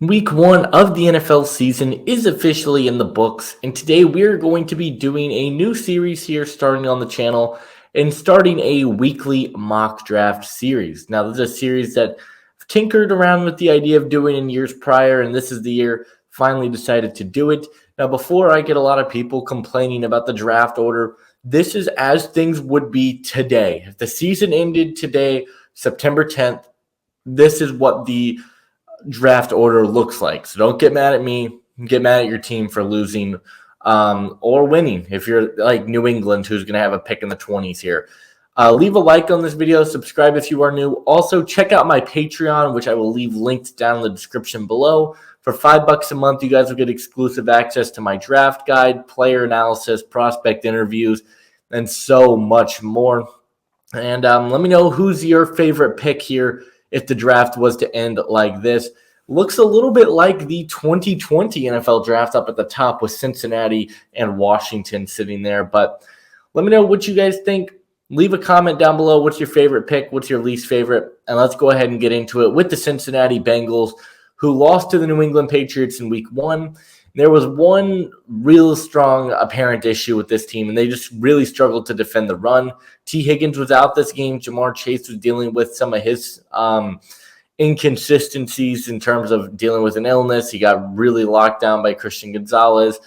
Week 1 of the NFL season is officially in the books, and today we're going to be doing a new series here starting on the channel and starting a weekly mock draft series. Now, this is a series that I've tinkered around with the idea of doing in years prior, and this is the year finally decided to do it. Now, before I get a lot of people complaining about the draft order, this is as things would be today. If the season ended today, September 10th, this is what the draft order looks like. So don't get mad at me. Get mad at your team for losing or winning. If you're like New England, who's going to have a pick in the 20s here. Leave a like on this video. Subscribe if you are new. Also, check out my Patreon, which I will leave linked down in the description below. For $5 a month, you guys will get exclusive access to my draft guide, player analysis, prospect interviews, and so much more. And let me know who's your favorite pick here if the draft was to end like this. Looks a little bit like the 2020 NFL draft up at the top with Cincinnati and Washington sitting there. But let me know what you guys think. Leave a comment down below. What's your favorite pick? What's your least favorite? And let's go ahead and get into it with the Cincinnati Bengals, who lost to the New England Patriots in week 1. There was one real strong apparent issue with this team, and they just really struggled to defend the run. T. Higgins was out this game. Jamar Chase was dealing with some of his inconsistencies in terms of dealing with an illness. He got really locked down by Christian Gonzalez.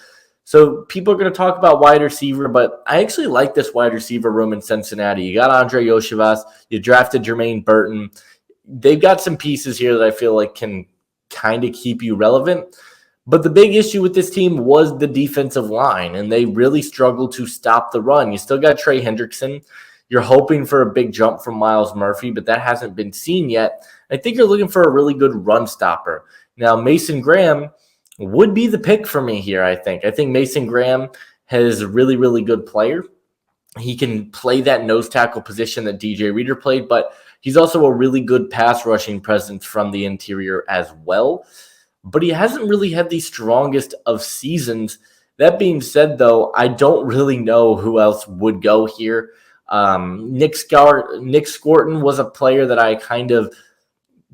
So people are going to talk about wide receiver, but I actually like this wide receiver room in Cincinnati. You got Andre Yoshivas. You drafted Jermaine Burton. They've got some pieces here that I feel like can kind of keep you relevant. But the big issue with this team was the defensive line, and they really struggled to stop the run. You still got Trey Hendrickson. You're hoping for a big jump from Myles Murphy, but that hasn't been seen yet. I think you're looking for a really good run stopper. Now, Mason Graham would be the pick for me here, I think. I think Mason Graham is a really, really good player. He can play that nose tackle position that DJ Reader played, but he's also a really good pass rushing presence from the interior as well. But he hasn't really had the strongest of seasons. That being said, though, I don't really know who else would go here. Nick Scorton was a player that I kind of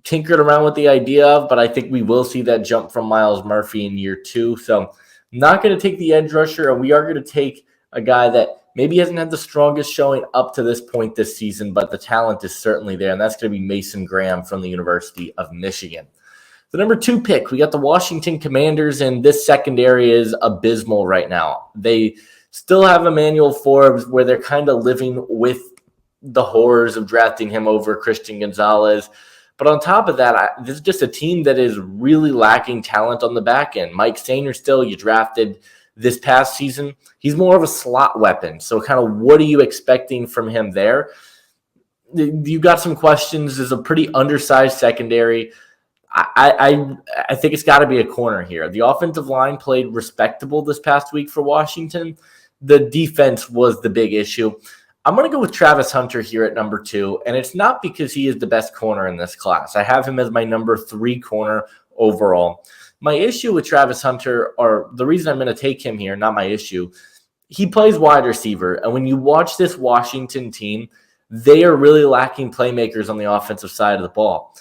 tinkered around with the idea of, but I think we will see that jump from Myles Murphy in year 2. So I'm not going to take the edge rusher, and we are going to take a guy that maybe hasn't had the strongest showing up to this point this season, but the talent is certainly there, and that's going to be Mason Graham from the University of Michigan. The number 2 pick, we got the Washington Commanders, and this secondary is abysmal right now. They still have Emmanuel Forbes, where they're kind of living with the horrors of drafting him over Christian Gonzalez. But on top of that, this is just a team that is really lacking talent on the back end. Mike Sainer still, you drafted this past season. He's more of a slot weapon. So kind of what are you expecting from him there? You got some questions. There's a pretty undersized secondary. I think it's got to be a corner here. The offensive line played respectable this past week for Washington. The defense was the big issue. I'm going to go with Travis Hunter here at number 2, and it's not because he is the best corner in this class. I have him as my number 3 corner overall. My issue with Travis Hunter, or the reason I'm going to take him here, not my issue, he plays wide receiver, and when you watch this Washington team, they are really lacking playmakers on the offensive side of the ball.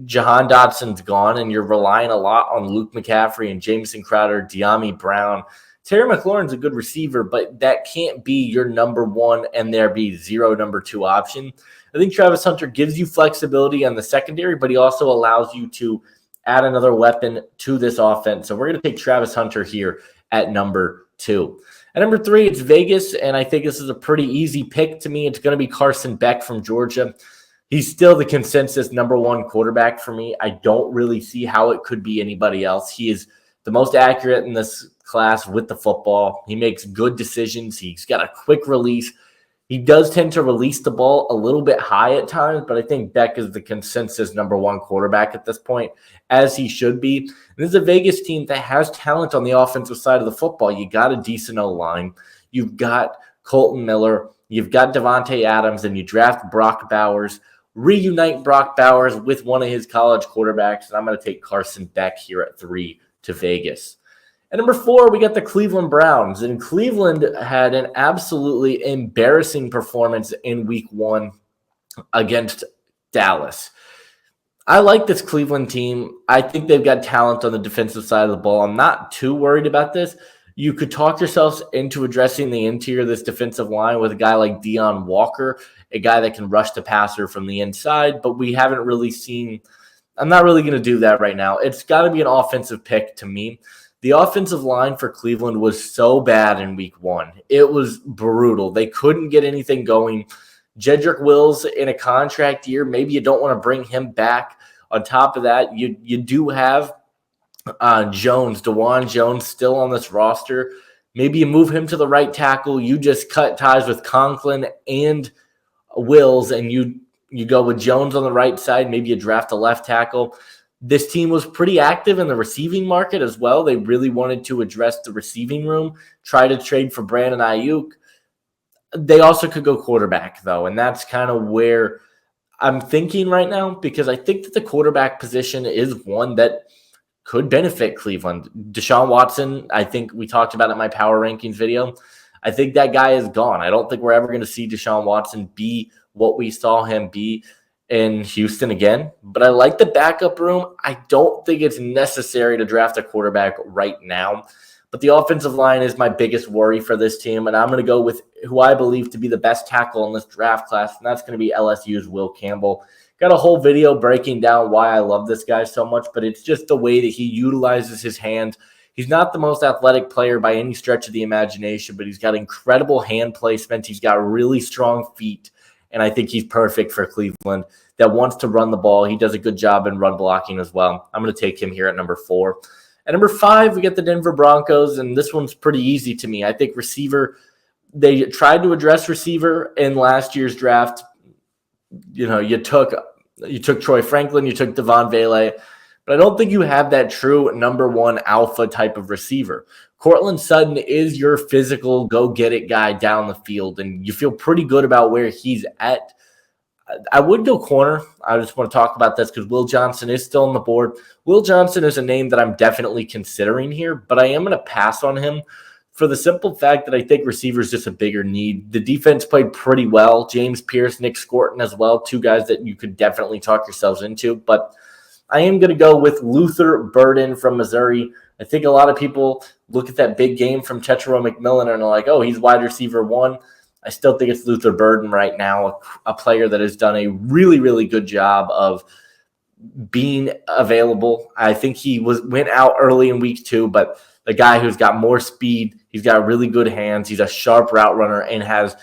Jahan Dotson's gone, and you're relying a lot on Luke McCaffrey and Jamison Crowder, De'Ami Brown. Terry McLaurin's a good receiver, but that can't be your number 1 and there be 0 number 2 option. I think Travis Hunter gives you flexibility on the secondary, but he also allows you to add another weapon to this offense. So we're going to take Travis Hunter here at number 2. At number 3, it's Vegas, and I think this is a pretty easy pick to me. It's going to be Carson Beck from Georgia. He's still the consensus number 1 quarterback for me. I don't really see how it could be anybody else. He is the most accurate in this class with the football. He makes good decisions. He's got a quick release. He does tend to release the ball a little bit high at times, but I think Beck is the consensus number 1 quarterback at this point, as he should be. This is a Vegas team that has talent on the offensive side of the football. You got a decent O-line. You've got Colton Miller. You've got Devontae Adams, and you draft Brock Bowers. Reunite Brock Bowers with one of his college quarterbacks, and I'm going to take Carson Beck here at 3 to Vegas. At number 4, we got the Cleveland Browns, and Cleveland had an absolutely embarrassing performance in week 1 against Dallas. I like this Cleveland team. I think they've got talent on the defensive side of the ball. I'm not too worried about this. You could talk yourselves into addressing the interior of this defensive line with a guy like Deion Walker, a guy that can rush the passer from the inside, but we haven't really seen. I'm not really going to do that right now. It's got to be an offensive pick to me. The offensive line for Cleveland was so bad in week one. It was brutal. They couldn't get anything going. Jedrick Wills in a contract year, maybe you don't want to bring him back. On top of that, you do have DeJuan Jones, still on this roster. Maybe you move him to the right tackle. You just cut ties with Conklin and Wills, and you go with Jones on the right side. Maybe you draft a left tackle. This team was pretty active in the receiving market as well. They really wanted to address the receiving room, try to trade for Brandon Ayuk. They also could go quarterback, though, and that's kind of where I'm thinking right now, because I think that the quarterback position is one that could benefit Cleveland. Deshaun Watson, I think we talked about it in my power rankings video. I think that guy is gone. I don't think we're ever going to see Deshaun Watson be what we saw him be in Houston again. But I like the backup room. I don't think it's necessary to draft a quarterback right now. But the offensive line is my biggest worry for this team, and I'm going to go with who I believe to be the best tackle in this draft class, and that's going to be LSU's Will Campbell. Got a whole video breaking down why I love this guy so much, but it's just the way that he utilizes his hands. He's not the most athletic player by any stretch of the imagination, but he's got incredible hand placement. He's got really strong feet, and I think he's perfect for Cleveland that wants to run the ball. He does a good job in run blocking as well. I'm going to take him here at number 4. At number 5, we get the Denver Broncos, and this one's pretty easy to me. I think receiver, they tried to address receiver in last year's draft. You know, you took Troy Franklin, you took Devon Vele, but I don't think you have that true number 1 alpha type of receiver. Cortland Sutton is your physical go-get-it guy down the field, and you feel pretty good about where he's at. I would go corner. I just want to talk about this because Will Johnson is still on the board. Will Johnson is a name that I'm definitely considering here, but I am going to pass on him for the simple fact that I think receiver is just a bigger need. The defense played pretty well. James Pierce, Nick Scorton as well, 2 guys that you could definitely talk yourselves into. But I am going to go with Luther Burden from Missouri. I think a lot of people look at that big game from Tetairoa McMillan and are like, oh, he's wide receiver 1. I still think it's Luther Burden right now, a player that has done a really, really good job of being available. I think he went out early in week 2, but the guy who's got more speed, he's got really good hands, he's a sharp route runner, and has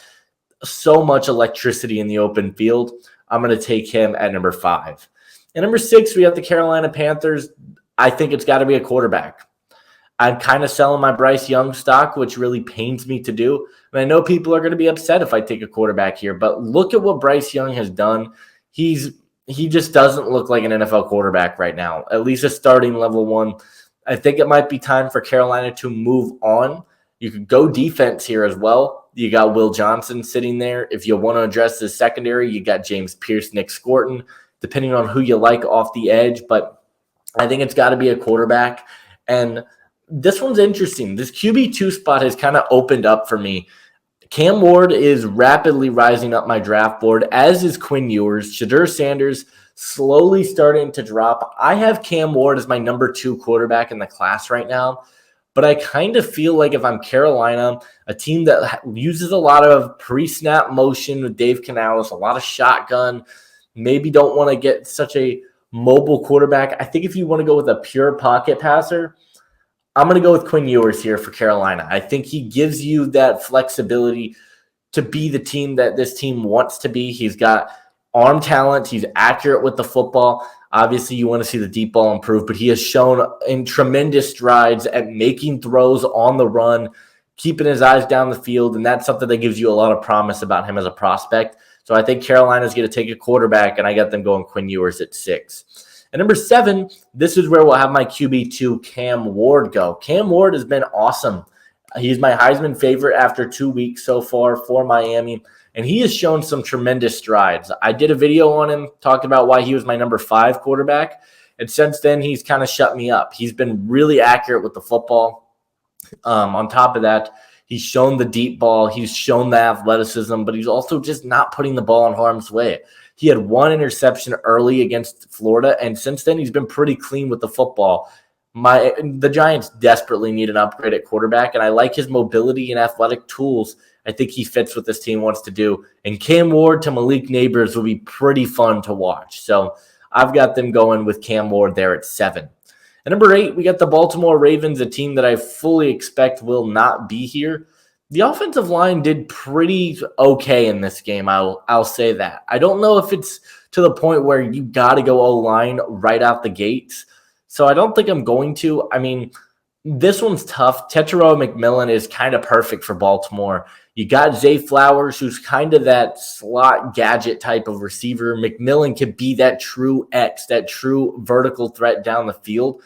so much electricity in the open field. I'm going to take him at number 5. At number 6, we have the Carolina Panthers. I think it's got to be a quarterback. I'm kind of selling my Bryce Young stock, which really pains me to do. And I know people are going to be upset if I take a quarterback here, but look at what Bryce Young has done. He just doesn't look like an NFL quarterback right now, at least a starting level 1. I think it might be time for Carolina to move on. You could go defense here as well. You got Will Johnson sitting there. If you want to address the secondary, you got James Pierce, Nick Scorton, depending on who you like off the edge. But I think it's got to be a quarterback. And this one's interesting. This QB2 spot has kind of opened up for me. Cam Ward is rapidly rising up my draft board, as is Quinn Ewers. Shadur Sanders slowly starting to drop. I have Cam Ward as my number 2 quarterback in the class right now, but I kind of feel like if I'm Carolina, a team that uses a lot of pre-snap motion with Dave Canales, a lot of shotgun, maybe don't want to get such a mobile quarterback. I think if you want to go with a pure pocket passer, I'm going to go with Quinn Ewers here for Carolina. I think he gives you that flexibility to be the team that this team wants to be. He's got arm talent. He's accurate with the football. Obviously, you want to see the deep ball improve, but he has shown in tremendous strides at making throws on the run, keeping his eyes down the field, and that's something that gives you a lot of promise about him as a prospect. So I think Carolina's going to take a quarterback, and I got them going Quinn Ewers at 6. At number 7, this is where we'll have my QB2, Cam Ward, go. Cam Ward has been awesome. He's my Heisman favorite after 2 weeks so far for Miami, and he has shown some tremendous strides. I did a video on him talking about why he was my number 5 quarterback, and since then he's kind of shut me up. He's been really accurate with the football. On top of that, he's shown the deep ball. He's shown the athleticism, but he's also just not putting the ball in harm's way. He had one interception early against Florida, and since then he's been pretty clean with the football. The Giants desperately need an upgrade at quarterback, and I like his mobility and athletic tools. I think he fits what this team wants to do. And Cam Ward to Malik Neighbors will be pretty fun to watch. So I've got them going with Cam Ward there at 7. At number 8, we got the Baltimore Ravens, a team that I fully expect will not be here. The offensive line did pretty okay in this game. I'll say that. I don't know if it's to the point where you got to go O-line right out the gates. So I don't think I'm going to. I mean, this one's tough. Tetairoa McMillan is kind of perfect for Baltimore. You got Zay Flowers, who's kind of that slot gadget type of receiver. McMillan could be that true X, that true vertical threat down the field.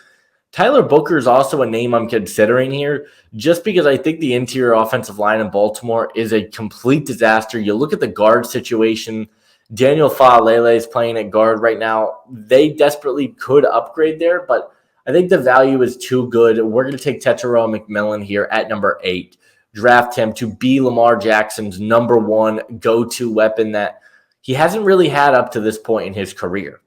Tyler Booker is also a name I'm considering here, just because I think the interior offensive line in Baltimore is a complete disaster. You look at the guard situation. Daniel Faalele is playing at guard right now. They desperately could upgrade there, but I think the value is too good. We're going to take Tetairoa McMillan here at number 8. Draft him to be Lamar Jackson's number 1 go-to weapon that he hasn't really had up to this point in his career.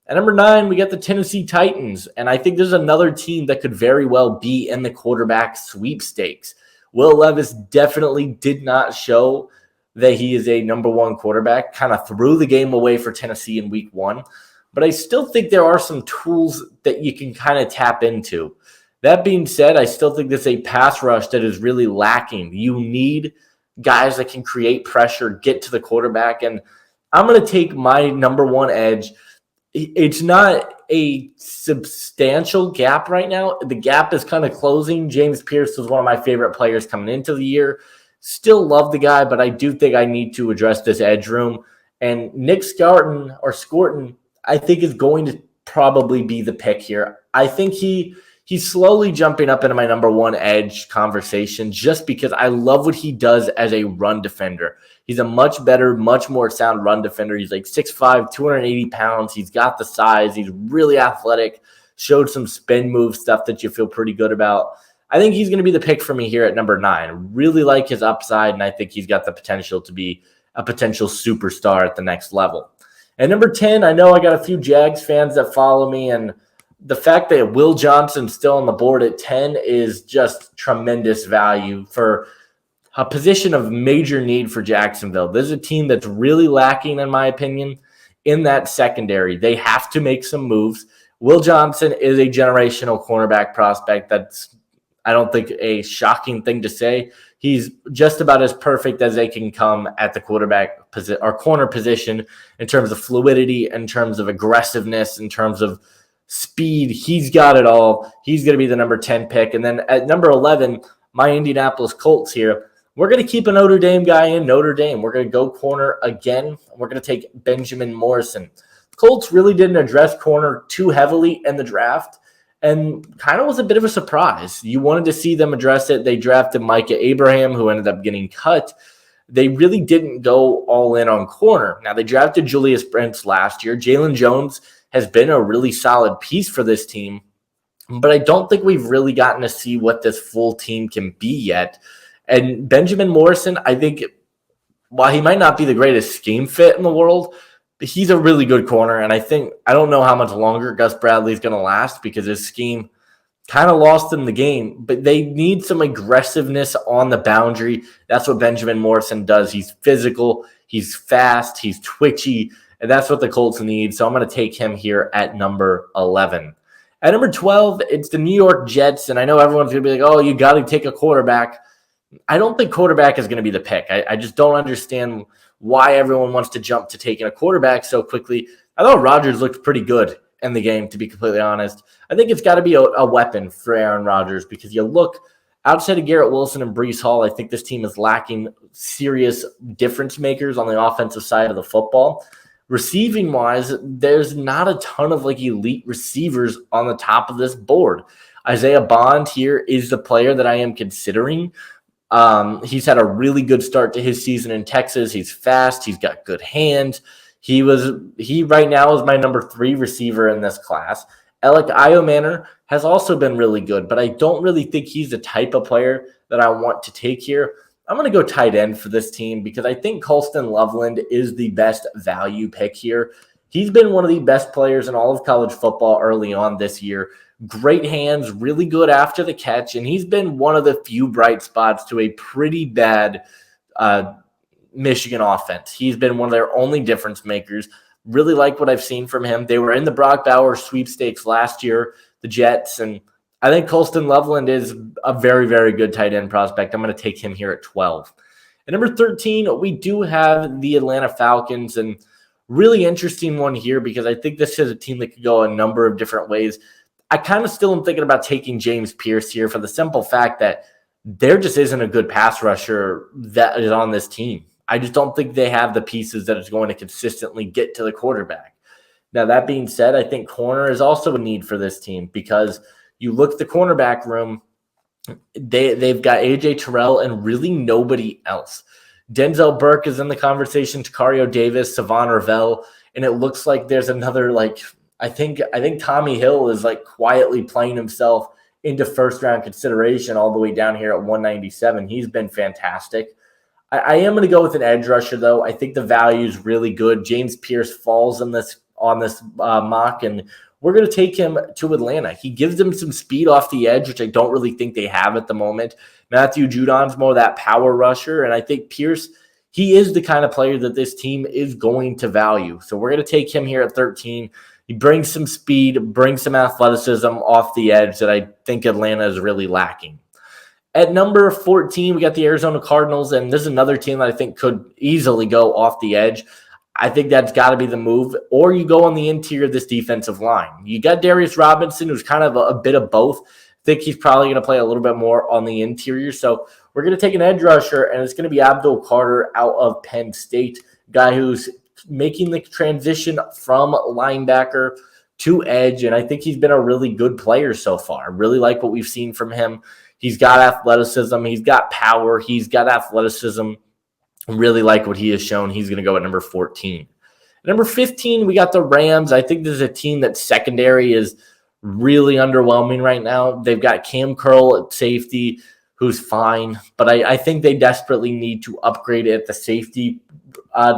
At number 9, we got the Tennessee Titans, and I think there's another team that could very well be in the quarterback sweepstakes. Will Levis definitely did not show that he is a number 1 quarterback, kind of threw the game away for Tennessee in week 1. But I still think there are some tools that you can kind of tap into. That being said, I still think this is a pass rush that is really lacking. You need guys that can create pressure, get to the quarterback, and I'm going to take my number 1 edge. It's not a substantial gap right now. The gap is kind of closing. James Pierce was one of my favorite players coming into the year. Still love the guy, but I do think I need to address this edge room. And Nick Scorton, I think is going to probably be the pick here. I think he's slowly jumping up into my number 1 edge conversation just because I love what he does as a run defender. He's a much better, much more sound run defender. He's like 6'5", 280 pounds. He's got the size. He's really athletic. Showed some spin move stuff that you feel pretty good about. I think he's going to be the pick for me here at number 9. Really like his upside, and I think he's got the potential to be a potential superstar at the next level. At number 10, I know I got a few Jags fans that follow me, and the fact that Will Johnson's still on the board at 10 is just tremendous value for a position of major need for Jacksonville. This is a team that's really lacking, in my opinion, in that secondary. They have to make some moves. Will Johnson is a generational cornerback prospect. That's, I don't think, a shocking thing to say. He's just about as perfect as they can come at the quarterback or corner position in terms of fluidity, in terms of aggressiveness, in terms of speed. He's got it all. He's going to be the number 10 pick. And then at number 11, my Indianapolis Colts here. We're going to keep a Notre Dame guy in Notre Dame. We're going to go corner again. We're going to take Benjamin Morrison. Colts really didn't address corner too heavily in the draft and kind of was a bit of a surprise. You wanted to see them address it. They drafted Micah Abraham, who ended up getting cut. They really didn't go all in on corner. Now, they drafted Julius Brents last year. Jalen Jones has been a really solid piece for this team, but I don't think we've really gotten to see what this full team can be yet. And Benjamin Morrison, I think, while he might not be the greatest scheme fit in the world, he's a really good corner. And I don't know how much longer Gus Bradley is going to last because his scheme kind of lost them the game. But they need some aggressiveness on the boundary. That's what Benjamin Morrison does. He's physical, he's fast, he's twitchy, and that's what the Colts need. So I'm going to take him here at number 11. At number 12, it's the New York Jets. And I know everyone's going to be like, oh, you got to take a quarterback. I don't think quarterback is going to be the pick. I just don't understand why everyone wants to jump to taking a quarterback so quickly. I thought Rodgers looked pretty good in the game, to be completely honest. I think it's got to be a weapon for Aaron Rodgers because you look outside of Garrett Wilson and Breece Hall, I think this team is lacking serious difference makers on the offensive side of the football. Receiving-wise, there's not a ton of elite receivers on the top of this board. Isaiah Bond here is the player that I am considering. He's had a really good start to his season in Texas. He's fast. He's got good hands. He right now is my number 3 receiver in this class. Alec Iomanner has also been really good, but I don't really think he's the type of player that I want to take here. I'm going to go tight end for this team because I think Colston Loveland is the best value pick here. He's been one of the best players in all of college football early on this year. Great hands, really good after the catch, and he's been one of the few bright spots to a pretty bad Michigan offense. He's been one of their only difference makers. Really like what I've seen from him. They were in the Brock Bowers sweepstakes last year, the Jets, and I think Colston Loveland is a very, very good tight end prospect. I'm going to take him here at 12. At number 13, we do have the Atlanta Falcons, and really interesting one here because I think this is a team that could go a number of different ways. I kind of still am thinking about taking James Pierce here for the simple fact that there just isn't a good pass rusher that is on this team. I just don't think they have the pieces that is going to consistently get to the quarterback. Now, that being said, I think corner is also a need for this team because you look at the cornerback room, they've got A.J. Terrell and really nobody else. Denzel Burke is in the conversation, Tacario Davis, Savon Ravel, and it looks like there's another, I think Tommy Hill is quietly playing himself into first-round consideration all the way down here at 197. He's been fantastic. I am going to go with an edge rusher, though. I think the value is really good. James Pierce falls on this mock, and we're going to take him to Atlanta. He gives them some speed off the edge, which I don't really think they have at the moment. Matthew Judon's more that power rusher, and I think Pierce, he is the kind of player that this team is going to value. So we're going to take him here at 13. He brings some speed, brings some athleticism off the edge that I think Atlanta is really lacking. At number 14, we got the Arizona Cardinals, and this is another team that I think could easily go off the edge. I think that's got to be the move, or you go on the interior of this defensive line. You got Darius Robinson, who's kind of a bit of both. I think he's probably going to play a little bit more on the interior. So we're going to take an edge rusher, and it's going to be Abdul Carter out of Penn State, guy who's making the transition from linebacker to edge, and I think he's been a really good player so far. I really like what we've seen from him. He's got athleticism. He's got power. He's got athleticism. Really like what he has shown. He's going to go at number 14. At number 15, we got the Rams. I think this is a team that secondary is really underwhelming right now. They've got Cam Curl at safety, who's fine, but I think they desperately need to upgrade at the safety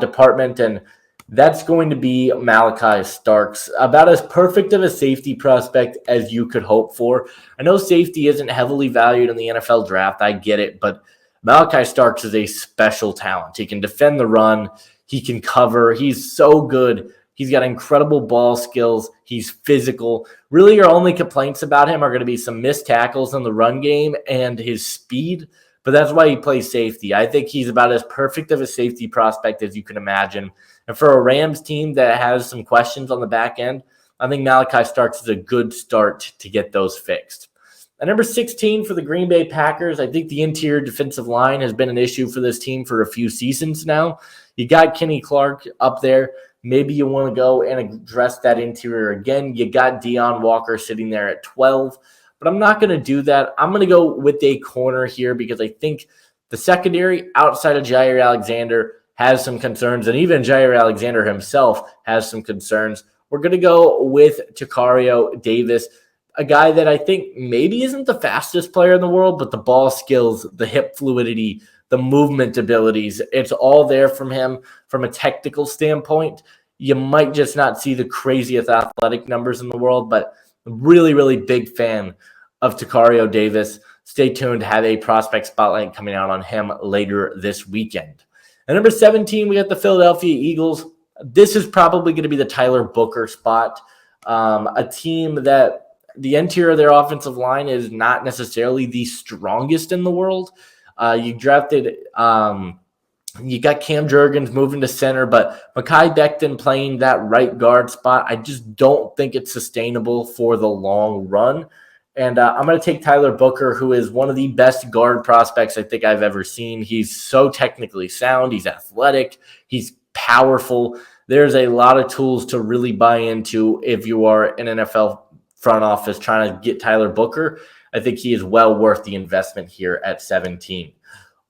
department, and that's going to be Malachi Starks, about as perfect of a safety prospect as you could hope for. I know safety isn't heavily valued in the NFL draft. I get it, but Malachi Starks is a special talent. He can defend the run. He can cover. He's so good. He's got incredible ball skills. He's physical. Really, your only complaints about him are going to be some missed tackles in the run game and his speed, but that's why he plays safety. I think he's about as perfect of a safety prospect as you can imagine. And for a Rams team that has some questions on the back end, I think Malachi Starks is a good start to get those fixed. At number 16 for the Green Bay Packers, I think the interior defensive line has been an issue for this team for a few seasons now. You got Kenny Clark up there. Maybe you want to go and address that interior again. You got Deion Walker sitting there at 12, but I'm not going to do that. I'm going to go with a corner here because I think the secondary outside of Jair Alexander has some concerns, and even Jair Alexander himself has some concerns. We're going to go with Tacario Davis, a guy that I think maybe isn't the fastest player in the world, but the ball skills, the hip fluidity, the movement abilities, it's all there from him from a technical standpoint. You might just not see the craziest athletic numbers in the world, but really, really big fan of Tacario Davis. Stay tuned. Have a prospect spotlight coming out on him later this weekend. At number 17, we got the Philadelphia Eagles. This is probably going to be the Tyler Booker spot. A team that the interior of their offensive line is not necessarily the strongest in the world. You drafted, you got Cam Jurgens moving to center, but Mekhi Becton playing that right guard spot, I just don't think it's sustainable for the long run. And I'm going to take Tyler Booker, who is one of the best guard prospects I think I've ever seen. He's so technically sound. He's athletic. He's powerful. There's a lot of tools to really buy into if you are an NFL front office trying to get Tyler Booker. I think he is well worth the investment here at 17.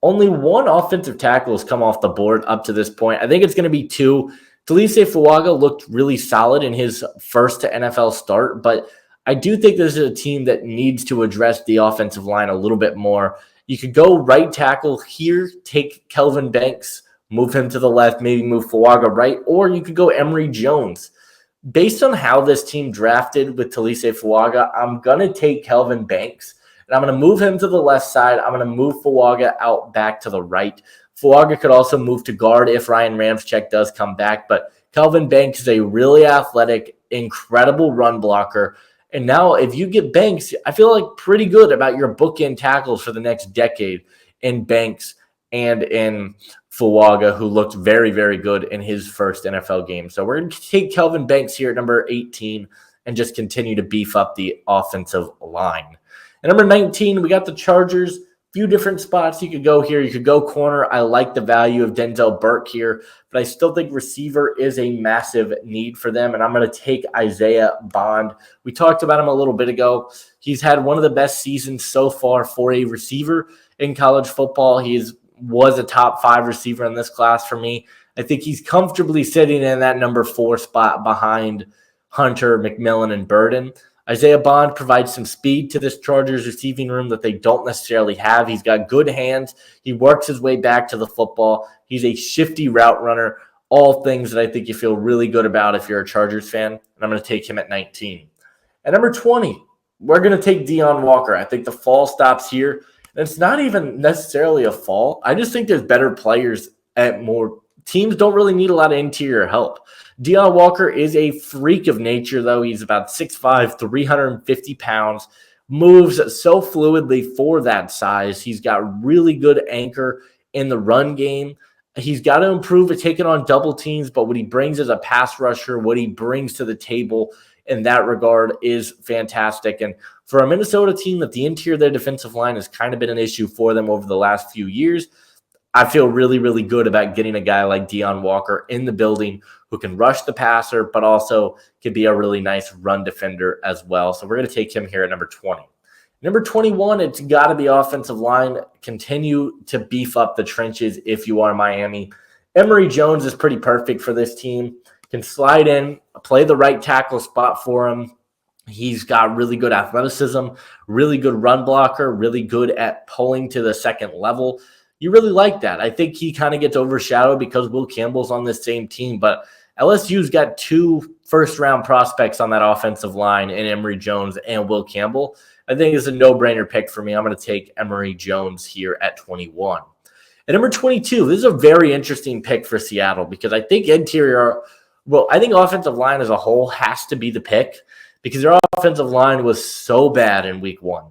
Only one offensive tackle has come off the board up to this point. I think it's going to be two. Talise Fuaga looked really solid in his first to NFL start, but I do think this is a team that needs to address the offensive line a little bit more. You could go right tackle here, take Kelvin Banks, move him to the left, maybe move Fuaga right, or you could go Emory Jones. Based on how this team drafted with Talise Fuaga, I'm going to take Kelvin Banks, and I'm going to move him to the left side. I'm going to move Fuaga out back to the right. Fuaga could also move to guard if Ryan Ramczyk does come back, but Kelvin Banks is a really athletic, incredible run blocker. And now if you get Banks, I feel like pretty good about your bookend tackles for the next decade in Banks and in Fuaga, who looked very, very good in his first NFL game. So we're going to take Kelvin Banks here at number 18 and just continue to beef up the offensive line. At number 19, we got the Chargers. Few different spots you could go here. You could go corner. I like the value of Denzel Burke here, but I still think receiver is a massive need for them, and I'm going to take Isaiah Bond. We talked about him a little bit ago. He's had one of the best seasons so far for a receiver in college football. He was a top 5 receiver in this class for me. I think he's comfortably sitting in that number 4 spot behind Hunter, McMillan, and Burden. Isaiah Bond provides some speed to this Chargers receiving room that they don't necessarily have. He's got good hands. He works his way back to the football. He's a shifty route runner. All things that I think you feel really good about if you're a Chargers fan. And I'm going to take him at 19. At number 20, we're going to take Deion Walker. I think the fall stops here. And it's not even necessarily a fall. I just think there's better players at more teams. Don't really need a lot of interior help. Deion Walker is a freak of nature, though. He's about 6'5", 350 pounds, moves so fluidly for that size. He's got really good anchor in the run game. He's got to improve at taking on double teams, but what he brings as a pass rusher, what he brings to the table in that regard is fantastic. And for a Minnesota team that the interior of their defensive line has kind of been an issue for them over the last few years, I feel really, really good about getting a guy like Deion Walker in the building who can rush the passer, but also can be a really nice run defender as well. So we're going to take him here at number 20. Number 21, it's got to be offensive line. Continue to beef up the trenches if you are Miami. Emory Jones is pretty perfect for this team. Can slide in, play the right tackle spot for him. He's got really good athleticism, really good run blocker, really good at pulling to the second level. You really like that. I think he kind of gets overshadowed because Will Campbell's on this same team, but LSU's got 2 first-round prospects on that offensive line in Emory Jones and Will Campbell. I think it's a no-brainer pick for me. I'm going to take Emory Jones here at 21. At number 22, this is a very interesting pick for Seattle because I think I think offensive line as a whole has to be the pick because their offensive line was so bad in week 1.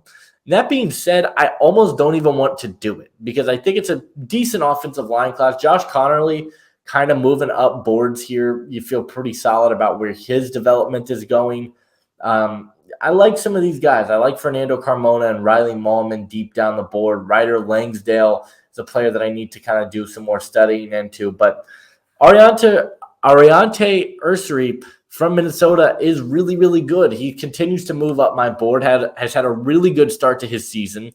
That being said, I almost don't even want to do it because I think it's a decent offensive line class. Josh Connerly kind of moving up boards here. You feel pretty solid about where his development is going. I like some of these guys. I like Fernando Carmona and Riley Mahlman deep down the board. Ryder Langsdale is a player that I need to kind of do some more studying into. But Ariante Ursary from Minnesota is really, really good. He continues to move up my board, has had a really good start to his season.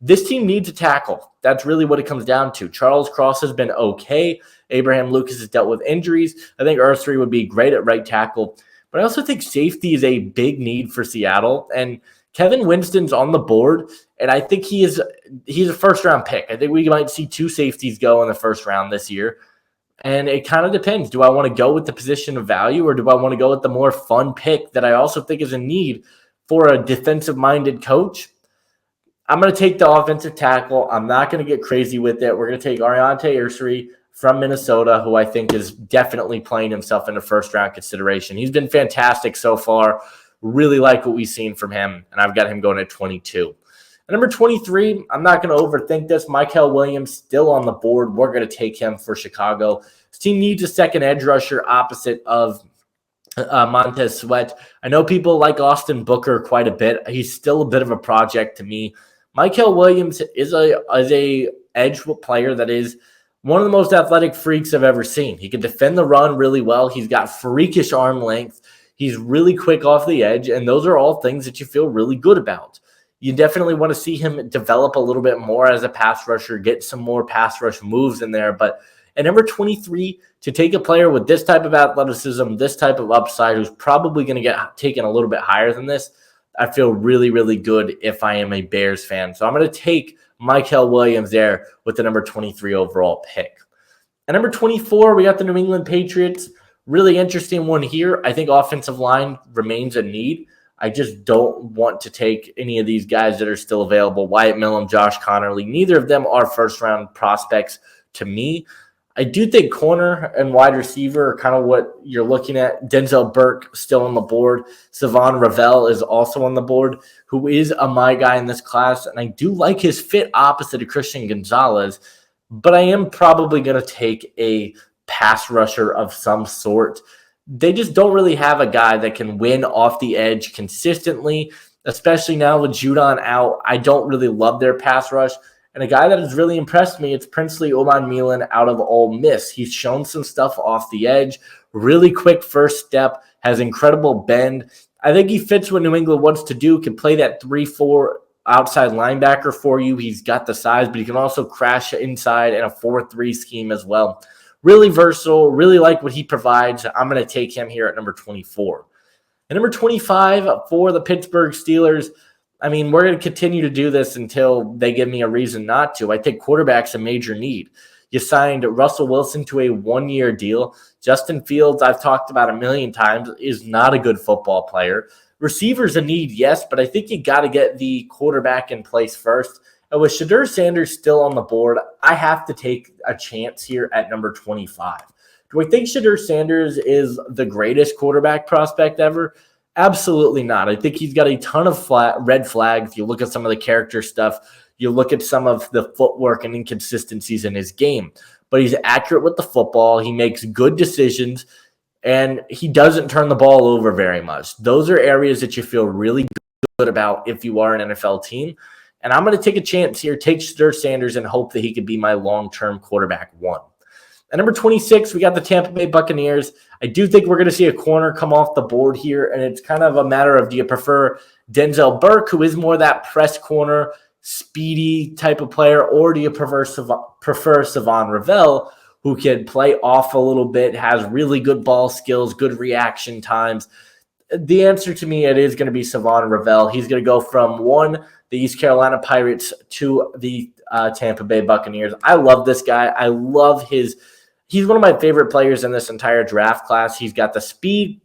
This team needs a tackle. That's really what it comes down to. Charles Cross has been okay. Abraham Lucas has dealt with injuries. I think Ursary would be great at right tackle. But I also think safety is a big need for Seattle. And Kevin Winston's on the board, and I think he's a first-round pick. I think we might see 2 safeties go in the first round this year. And it kind of depends. Do I want to go with the position of value or do I want to go with the more fun pick that I also think is a need for a defensive-minded coach? I'm going to take the offensive tackle. I'm not going to get crazy with it. We're going to take Ariante Ursary from Minnesota, who I think is definitely playing himself into first-round consideration. He's been fantastic so far. Really like what we've seen from him, and I've got him going at 22. At number 23, I'm not going to overthink this. Mykel Williams still on the board. We're going to take him for Chicago. This team needs a second edge rusher opposite of Montez Sweat. I know people like Austin Booker quite a bit. He's still a bit of a project to me. Mykel Williams is a edge player that is one of the most athletic freaks I've ever seen. He can defend the run really well. He's got freakish arm length. He's really quick off the edge, and those are all things that you feel really good about. You definitely want to see him develop a little bit more as a pass rusher, get some more pass rush moves in there. But at number 23, to take a player with this type of athleticism, this type of upside, who's probably going to get taken a little bit higher than this, I feel really, really good if I am a Bears fan. So I'm going to take Mykel Williams there with the number 23 overall pick. At number 24, we got the New England Patriots. Really interesting one here. I think offensive line remains a need. I just don't want to take any of these guys that are still available. Wyatt Millum, Josh Connerly, neither of them are first-round prospects to me. I do think corner and wide receiver are kind of what you're looking at. Denzel Burke still on the board. Savon Ravel is also on the board, who is a my guy in this class. And I do like his fit opposite of Christian Gonzalez, but I am probably going to take a pass rusher of some sort. They just don't really have a guy that can win off the edge consistently, especially now with Judon out. I don't really love their pass rush. And a guy that has really impressed me, it's Princely Oman out of Ole Miss. He's shown some stuff off the edge, really quick first step, has incredible bend. I think he fits what New England wants to do, can play that 3-4 outside linebacker for you. He's got the size, but he can also crash inside in a 4-3 scheme as well. Really versatile, really like what he provides. I'm going to take him here at number 24. At number 25 for the Pittsburgh Steelers, I mean, we're going to continue to do this until they give me a reason not to. I think quarterback's a major need. You signed Russell Wilson to a one-year deal. Justin Fields, I've talked about a million times, is not a good football player. Receivers a need, yes, but I think you got to get the quarterback in place first. And with Shedeur Sanders still on the board, I have to take a chance here at number 25. Do I think Shedeur Sanders is the greatest quarterback prospect ever? Absolutely not. I think he's got a ton of red flags. You look at some of the character stuff. You look at some of the footwork and inconsistencies in his game. But he's accurate with the football. He makes good decisions. And he doesn't turn the ball over very much. Those are areas that you feel really good about if you are an NFL team. And I'm going to take a chance here, take Shedeur Sanders, and hope that he could be my long-term quarterback one. At number 26, we got the Tampa Bay Buccaneers. I do think we're going to see a corner come off the board here, and it's kind of a matter of, do you prefer Denzel Burke, who is more that press corner, speedy type of player, or do you prefer Savon Ravel, who can play off a little bit, has really good ball skills, good reaction times? The answer to me, it is going to be Savon Ravel. He's going to go from the East Carolina Pirates to the Tampa Bay Buccaneers. I love this guy. I love he's one of my favorite players in this entire draft class. He's got the speed.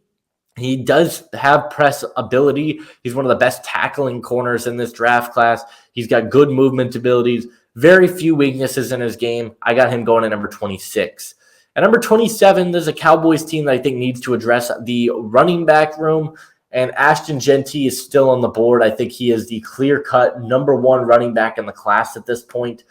He does have press ability. He's one of the best tackling corners in this draft class. He's got good movement abilities. Very few weaknesses in his game. I got him going at number 26. At number 27, there's a Cowboys team that I think needs to address the running back room, and Ashton Jeanty is still on the board. I think he is the clear-cut number one running back in the class at this point.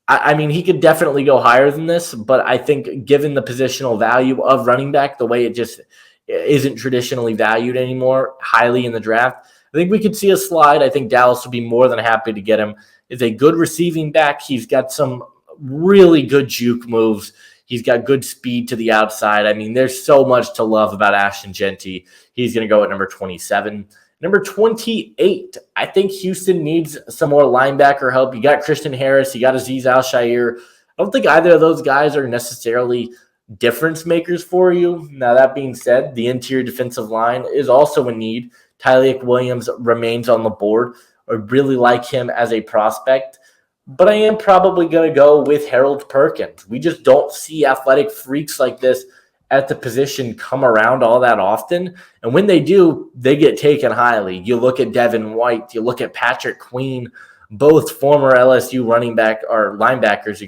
I mean, he could definitely go higher than this, but I think given the positional value of running back, the way it just isn't traditionally valued anymore highly in the draft, I think we could see a slide. I think Dallas would be more than happy to get him. Is a good receiving back. He's got some really good juke moves. He's got good speed to the outside. I mean, there's so much to love about Ashton Jeanty. He's going to go at number 27. Number 28, I think Houston needs some more linebacker help. You got Christian Harris. You got Azeez Al-Shaair. I don't think either of those guys are necessarily difference makers for you. Now, that being said, the interior defensive line is also a need. Tyleik Williams remains on the board. I really like him as a prospect. But I am probably going to go with Harold Perkins. We just don't see athletic freaks like this at the position come around all that often. And when they do, they get taken highly. You look at Devin White, you look at Patrick Queen, both former LSU linebackers.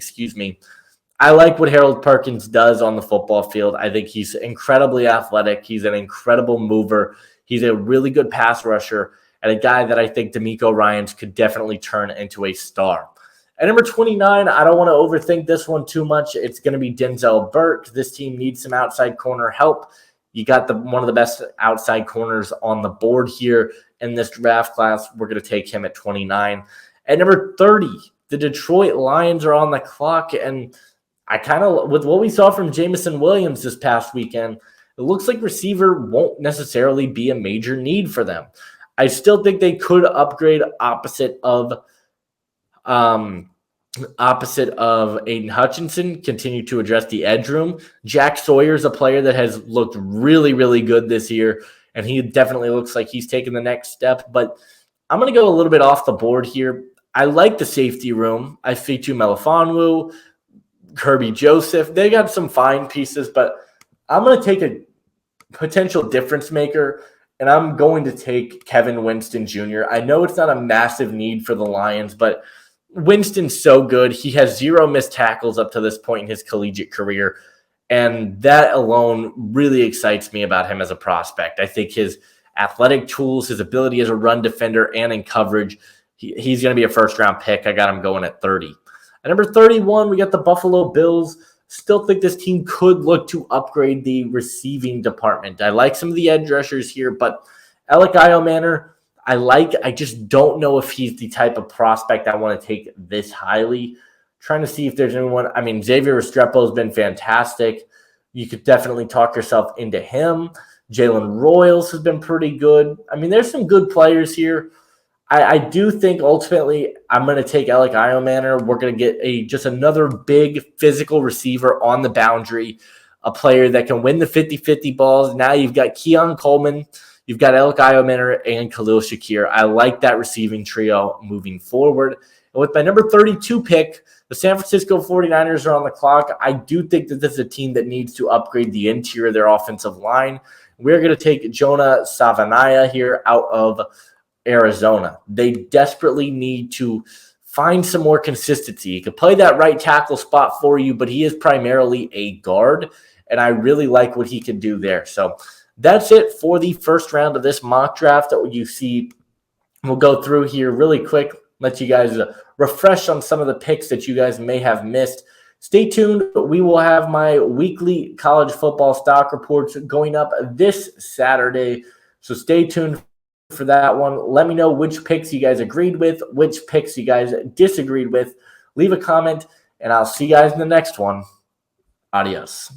I like what Harold Perkins does on the football field. I think he's incredibly athletic. He's an incredible mover. He's a really good pass rusher and a guy that I think DeMeco Ryans could definitely turn into a star. At number 29, I don't want to overthink this one too much. It's going to be Denzel Burke. This team needs some outside corner help. You got one of the best outside corners on the board here in this draft class. We're going to take him at 29. At number 30, the Detroit Lions are on the clock, and I kind of, with what we saw from Jameson Williams this past weekend, it looks like receiver won't necessarily be a major need for them. I still think they could upgrade opposite of Aiden Hutchinson, continue to address the edge room. Jack Sawyer is a player that has looked really, really good this year and he definitely looks like he's taking the next step. But I'm going to go a little bit off the board here. I like the safety room. I Fitu Melifonwu, Kirby Joseph. They got some fine pieces, but I'm going to take a potential difference maker, and I'm going to take Kevin Winston Jr. I know it's not a massive need for the Lions, but Winston's so good. He has 0 missed tackles up to this point in his collegiate career, and that alone really excites me about him as a prospect. I think his athletic tools, his ability as a run defender and in coverage, he's going to be a first-round pick. I got him going at 30. At number 31, we got the Buffalo Bills. Still think this team could look to upgrade the receiving department. I like some of the edge rushers here, but Alec Iomanner, I just don't know if he's the type of prospect I want to take this highly. Trying to see if there's anyone. I mean, Xavier Restrepo has been fantastic. You could definitely talk yourself into him. Jalen Royals has been pretty good. I mean, there's some good players here. I do think ultimately I'm going to take Alec Iomanner. We're going to get just another big physical receiver on the boundary, a player that can win the 50-50 balls. Now you've got Keon Coleman, you've got Alec Iomanner, and Khalil Shakir. I like that receiving trio moving forward. And with my number 32 pick, the San Francisco 49ers are on the clock. I do think that this is a team that needs to upgrade the interior of their offensive line. We're going to take Jonah Savaiinaea here out of Arizona. They desperately need to find some more consistency. He could play that right tackle spot for you, but he is primarily a guard, and I really like what he can do there. So that's it for the first round of this mock draft that you see. We'll go through here really quick, let you guys refresh on some of the picks that you guys may have missed. Stay tuned. We will have my weekly college football stock reports going up this Saturday, so stay tuned for that one. Let me know which picks you guys agreed with, which picks you guys disagreed with. Leave a comment, and I'll see you guys in the next one. Adios.